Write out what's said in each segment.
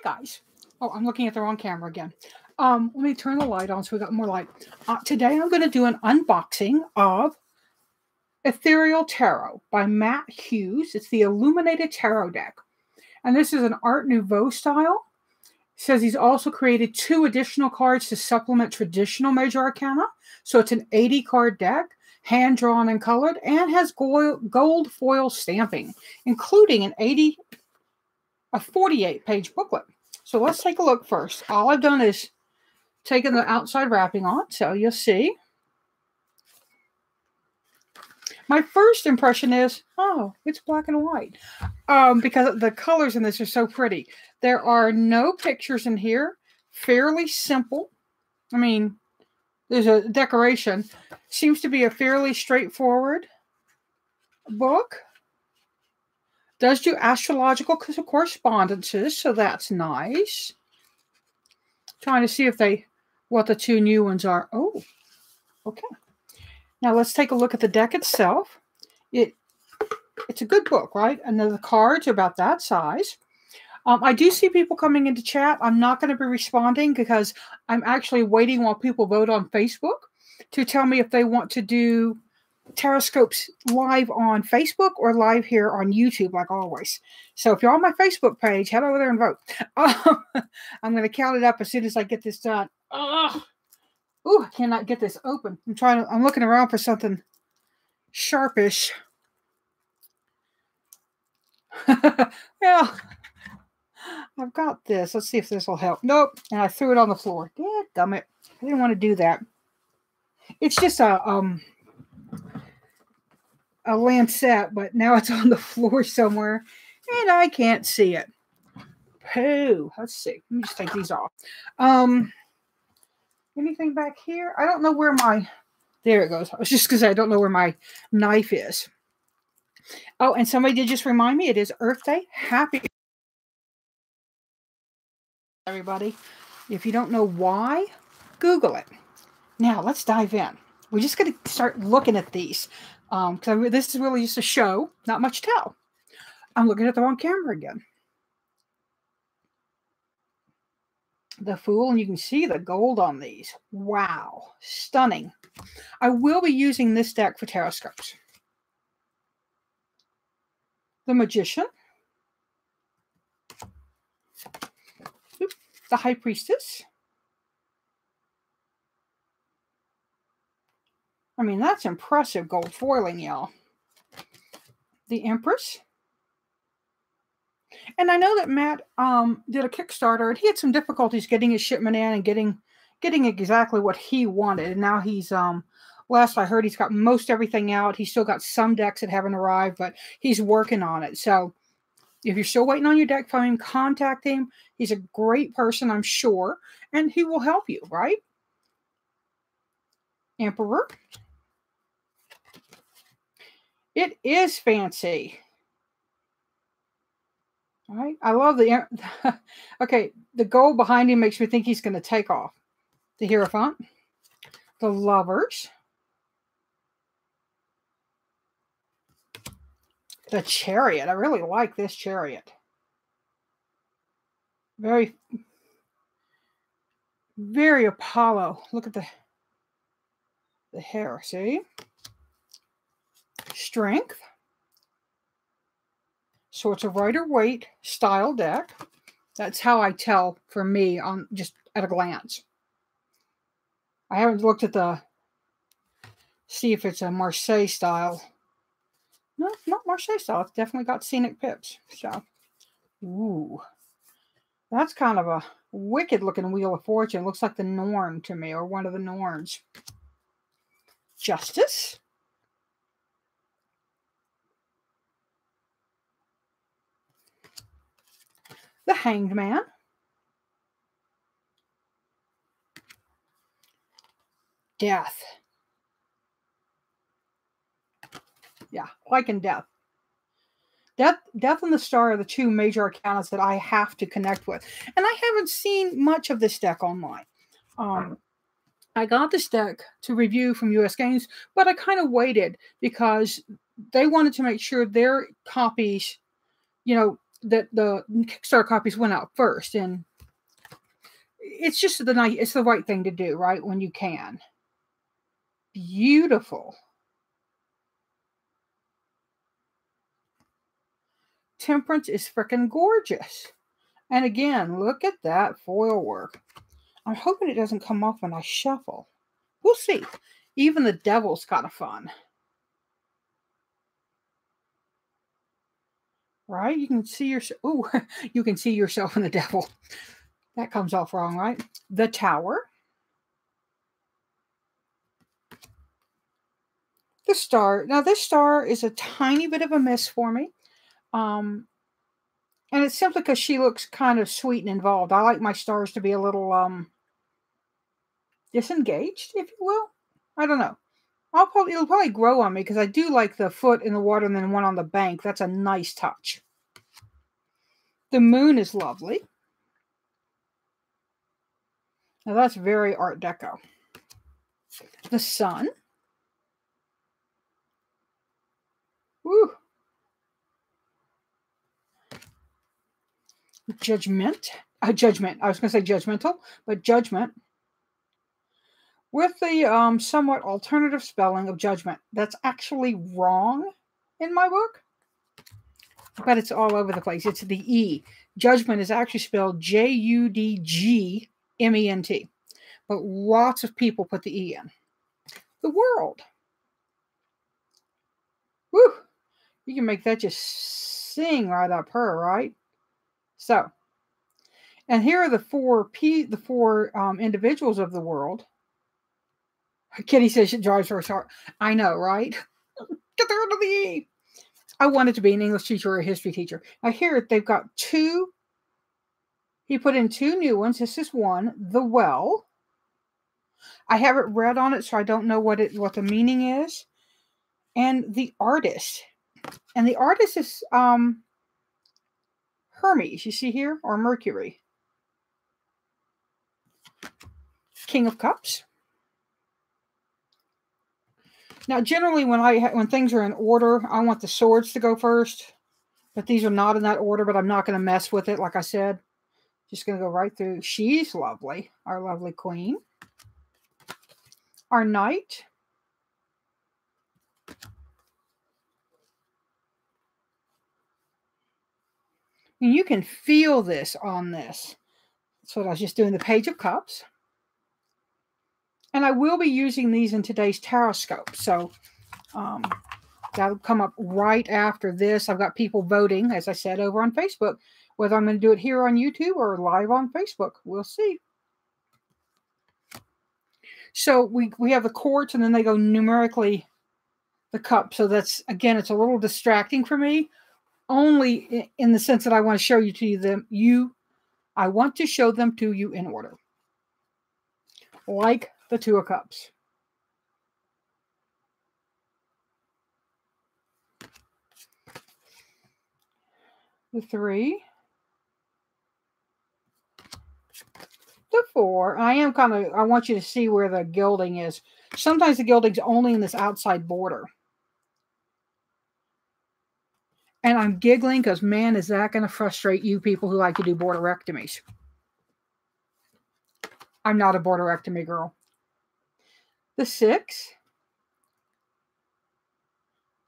guys. Oh, I'm looking at the wrong camera again. Let me turn the light on so we got more light. Today I'm going to do an unboxing of Ethereal Tarot by Matt Hughes. It's the Illuminated Tarot deck. And this is an Art Nouveau style. It says he's also created 2 additional cards to supplement traditional major arcana. So it's an 80-card deck, hand-drawn and colored, and has gold foil stamping, including a 48-page booklet. So let's take a look first. All I've done is taken the outside wrapping on, so you'll see. My first impression is, oh, it's black and white, because the colors in this are so pretty. There are no pictures in here. Fairly simple. I mean, there's a decoration. Seems to be a fairly straightforward book. Does do astrological correspondences, so that's nice. Trying to see if what the 2 new ones are. Oh, okay. Now let's take a look at the deck itself. It's a good book, right? And the cards are about that size. I do see people coming into chat. I'm not going to be responding because I'm actually waiting while people vote on Facebook to tell me if they want to do Taroscopes live on Facebook or live here on YouTube, like always. So if you're on my Facebook page, head over there and vote. I'm going to count it up as soon as I get this done. Ooh, I cannot get this open. I'm looking around for something sharpish. Well, I've got this. Let's see if this will help. Nope. And I threw it on the floor. Dadgummit. I didn't want to do that. It's just a lancet, but now it's on the floor somewhere, and I can't see it. Pooh. Let's see. Let me just take these off. Anything back here? I don't know where there it goes. I was just going to say, I don't know where my knife is. Oh, and somebody did just remind me, it is Earth Day. Happy everybody. If you don't know why, Google it. Now, let's dive in. We're just going to start looking at these. Because this is really just a show. Not much to tell. I'm looking at the wrong camera again. The Fool, and you can see the gold on these. Wow. Stunning. I will be using this deck for Taroscopes. The Magician. The High Priestess. I mean, that's impressive gold foiling, y'all. The Empress. And I know that Matt did a Kickstarter, and he had some difficulties getting his shipment in and getting exactly what he wanted. And now he's, last I heard, he's got most everything out. He's still got some decks that haven't arrived, but he's working on it. So if you're still waiting on your deck from him, contact him. He's a great person, I'm sure, and he will help you, right? Emperor. It is fancy. All right. I love okay, the gold behind him makes me think he's going to take off. The Hierophant. The Lovers. The Chariot. I really like this Chariot. Very, very Apollo. Look at the hair, see? Strength. So it's a Rider-Waite style deck. That's how I tell for me on just at a glance. I haven't looked at see if it's a Marseille style. No, not Marseille style. It's definitely got scenic pips. So, ooh. That's kind of a wicked looking Wheel of Fortune. Looks like the Norn to me, or one of the Norns. Justice. The Hanged Man. Death. Yeah, like in Death. Death and the Star are the 2 major arcanas that I have to connect with. And I haven't seen much of this deck online. I got this deck to review from USGAMES, but I kind of waited because they wanted to make sure their copies, that the Kickstarter copies went out first, and it's just it's the right thing to do, right? When you can. Beautiful. Temperance is freaking gorgeous. And again, look at that foil work. I'm hoping it doesn't come off when I shuffle. We'll see. Even the devil's kind of fun. Right? You can see yourself. Ooh, you can see yourself in the devil. That comes off wrong, right? The Tower. The Star. Now, this star is a tiny bit of a miss for me. And it's simply because she looks kind of sweet and involved. I like my stars to be a little disengaged, if you will. I don't know. It'll probably grow on me because I do like the foot in the water and then one on the bank. That's a nice touch. The moon is lovely. Now that's very Art Deco. The sun. Woo. Judgment. Judgment. I was going to say judgmental, but judgment. With the somewhat alternative spelling of judgment. That's actually wrong in my book. But it's all over the place. It's the E. Judgment is actually spelled Judgment. But lots of people put the E in. The world. Woo! You can make that just sing right up her, right? So, and here are the four individuals of the world. Kitty says it drives her heart. I know, right? Get rid of the E. I wanted to be an English teacher or a history teacher. I hear they've got two. He put in two new ones. This is one. The Well. I haven't read on it, so I don't know what the meaning is. And the Artist. And the artist is Hermes, you see here, or Mercury. King of Cups. Now, generally, when things are in order, I want the swords to go first. But these are not in that order, but I'm not going to mess with it, like I said. Just going to go right through. She's lovely, our lovely queen. Our knight. And you can feel this on this. That's what I was just doing, the Page of Cups. And I will be using these in today's Taroscope. So that'll come up right after this. I've got people voting, as I said, over on Facebook, whether I'm going to do it here on YouTube or live on Facebook. We'll see. So we have the quartz, and then they go numerically the cup. So that's, again, it's a little distracting for me, only in the sense that I want to show I want to show them to you in order. Like the Two of Cups. The 3. The 4. I want you to see where the gilding is. Sometimes the gilding's only in this outside border. And I'm giggling because, man, is that going to frustrate you people who like to do borderectomies. I'm not a borderectomy girl. The 6.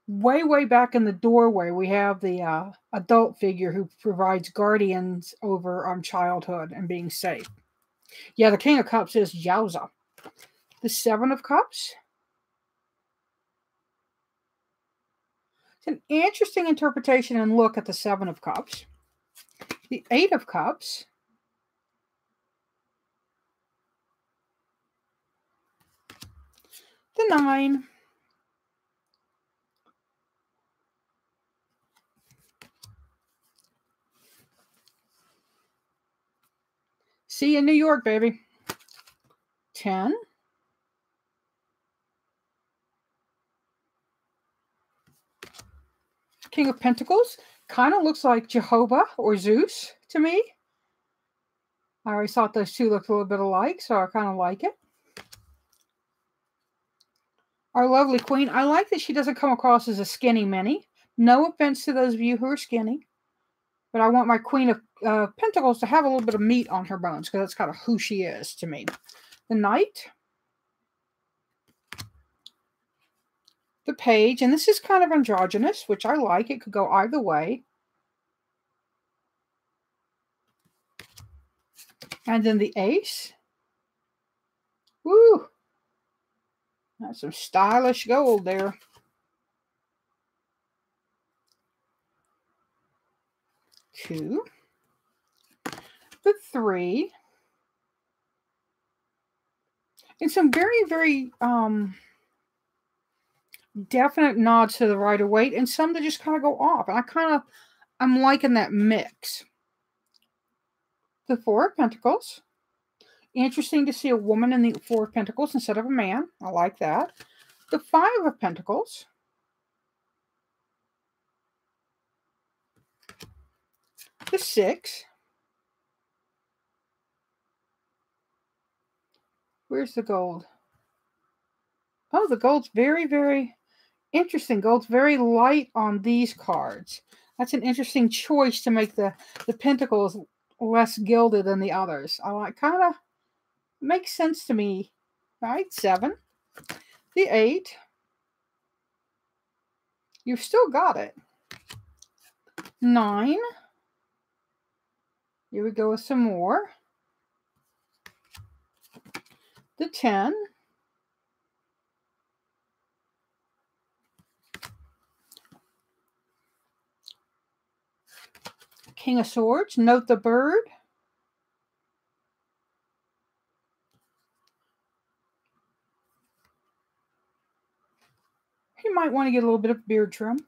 Way, way back in the doorway, we have the adult figure who provides guardians over childhood and being safe. Yeah, the King of Cups is Yowza. The 7 of Cups. It's an interesting interpretation and look at the 7 of Cups. The 8 of Cups. The 9. See you in New York, baby. 10. King of Pentacles. Kind of looks like Jehovah or Zeus to me. I always thought those two looked a little bit alike, so I kind of like it. Our lovely queen. I like that she doesn't come across as a skinny mini. No offense to those of you who are skinny. But I want my Queen of Pentacles to have a little bit of meat on her bones because that's kind of who she is to me. The Knight. The Page. And this is kind of androgynous, which I like. It could go either way. And then the Ace. Woo! That's some stylish gold there. Two. The Three. And some very, very definite nods to the Rider-Waite and some that just kind of go off. And I'm liking that mix. The Four of Pentacles. Interesting to see a woman in the Four of Pentacles instead of a man. I like that. The Five of Pentacles. The Six. Where's the gold? Oh, the gold's very, very interesting. Gold's very light on these cards. That's an interesting choice to make the pentacles less gilded than the others. I like, kind of makes sense to me. All right, 7. The 8. You've still got it. 9. Here we go with some more. The 10. King of Swords. Note the bird. You might want to get a little bit of beard trim.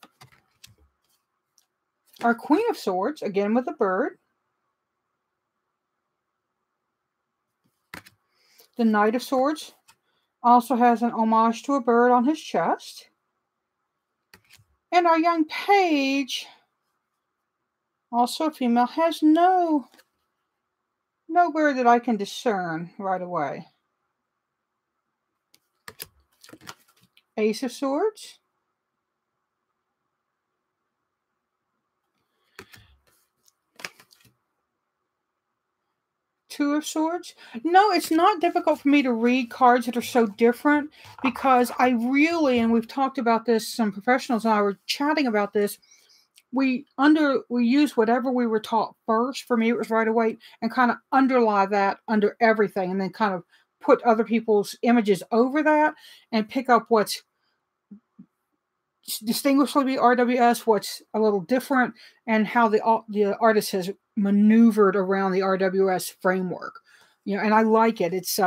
Our Queen of Swords, again with a bird. The Knight of Swords also has an homage to a bird on his chest. And our young page, also a female, has no bird that I can discern right away. Ace of Swords. Two of Swords. No, it's not difficult for me to read cards that are so different because I really, and we've talked about this, some professionals and I were chatting about this, we use whatever we were taught first. For me, it was Rider-Waite, and kind of underlie that under everything, and then kind of put other people's images over that and pick up what's distinguishably RWS, what's a little different, and how the artist has maneuvered around the RWS framework. And I like it. It's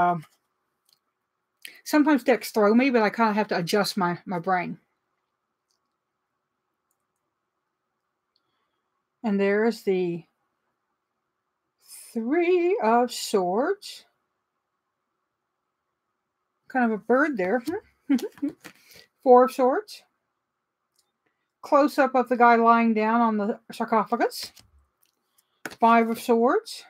sometimes decks throw me, but I kind of have to adjust my brain. And there's the Three of Swords. Kind of a bird there. Four of Swords. Close-up of the guy lying down on the sarcophagus. Five of Swords.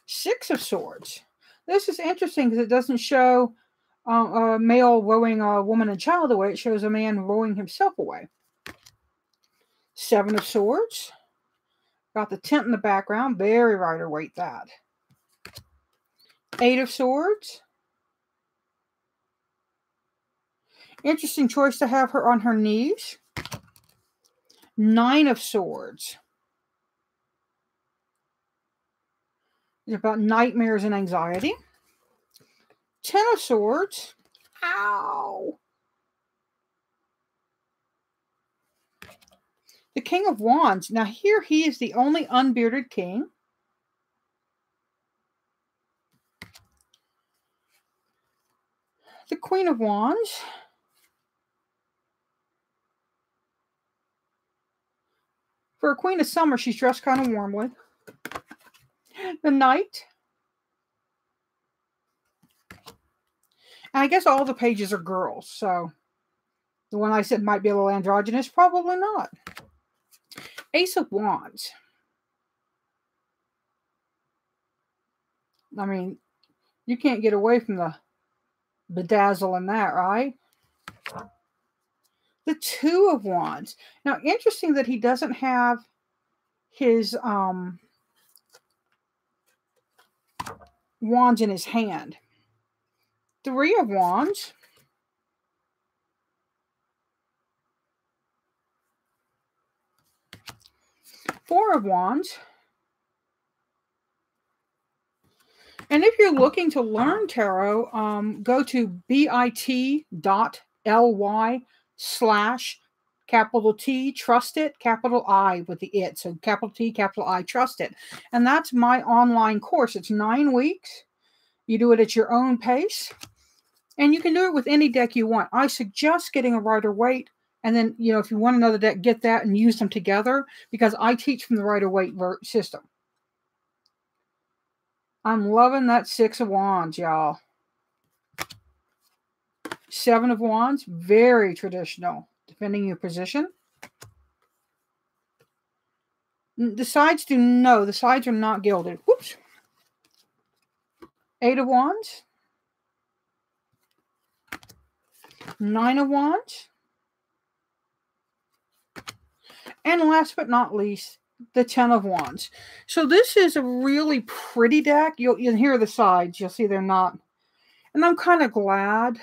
Six of Swords. This is interesting because it doesn't show a male rowing a woman and child away. It shows a man rowing himself away. Seven of Swords. Got the tent in the background. Very Rider-Waite that. Eight of Swords. Interesting choice to have her on her knees. Nine of Swords. It's about nightmares and anxiety. 10 of Swords. Ow! The King of Wands. Now here he is the only unbearded king. The Queen of Wands. For a Queen of Summer, she's dressed kind of warmly. The Knight. And I guess all the pages are girls, so the one I said might be a little androgynous, probably not. Ace of Wands. I mean, you can't get away from the bedazzle in that, right? the Two of Wands. Now, interesting that he doesn't have his wands in his hand. Three of Wands. Four of Wands. And if you're looking to learn tarot, go to bit.ly/capital T, trust it, capital I with the it. So capital T, capital I, trust it. And that's my online course. It's 9 weeks. You do it at your own pace. And you can do it with any deck you want. I suggest getting a Rider-Waite. And then, you know, if you want another deck, get that and use them together. Because I teach from the Rider-Waite system. I'm loving that Six of Wands, y'all. Seven of Wands, very traditional, defending your position. The sides the sides are not gilded. Whoops. Eight of Wands. Nine of Wands. And last but not least, the Ten of Wands. So this is a really pretty deck. You'll hear the sides. You'll see they're not. And I'm kind of glad.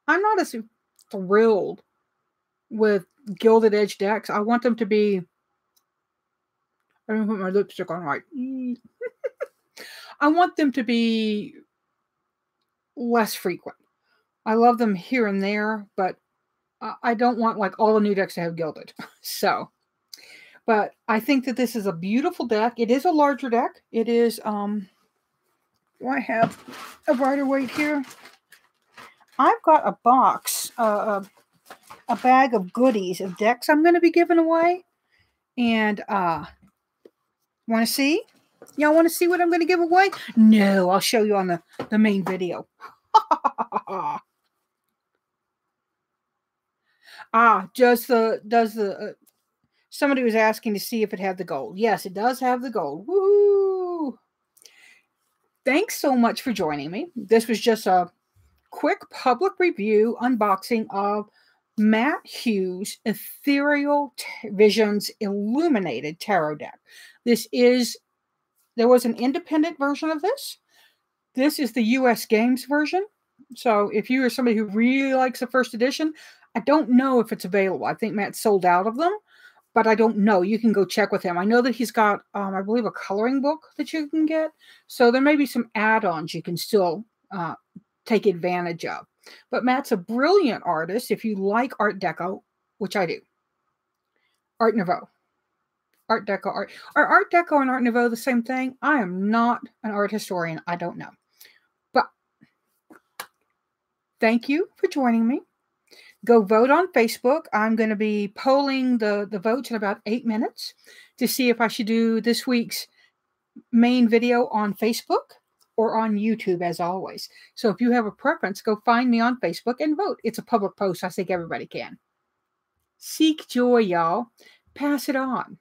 I'm not as thrilled with gilded edge decks. I want them to be. I didn't put my lipstick on right. I want them to be less frequent. I love them here and there, but I don't want like all the new decks to have gilded. So, but I think that this is a beautiful deck. It is a larger deck. It is, do I have a Rider-Waite here? I've got a box, a bag of goodies of decks I'm going to be giving away. And, want to see? Y'all want to see what I'm going to give away? No, I'll show you on the main video. Somebody was asking to see if it had the gold. Yes, it does have the gold. Woo! Thanks so much for joining me. This was just a quick public review unboxing of Matt Hughes' Ethereal Visions Illuminated Tarot deck. There was an independent version of this. This is the USGAMES version. So if you are somebody who really likes the first edition, I don't know if it's available. I think Matt sold out of them, but I don't know. You can go check with him. I know that he's got, I believe, a coloring book that you can get. So there may be some add-ons you can still take advantage of. But Matt's a brilliant artist. If you like Art Deco, which I do. Art Nouveau. Art Deco art. Are Art Deco and Art Nouveau the same thing? I am not an art historian. I don't know. But thank you for joining me. Go vote on Facebook. I'm going to be polling the votes in about 8 minutes to see if I should do this week's main video on Facebook or on YouTube, as always. So if you have a preference, go find me on Facebook and vote. It's a public post. I think everybody can. Seek joy, y'all. Pass it on.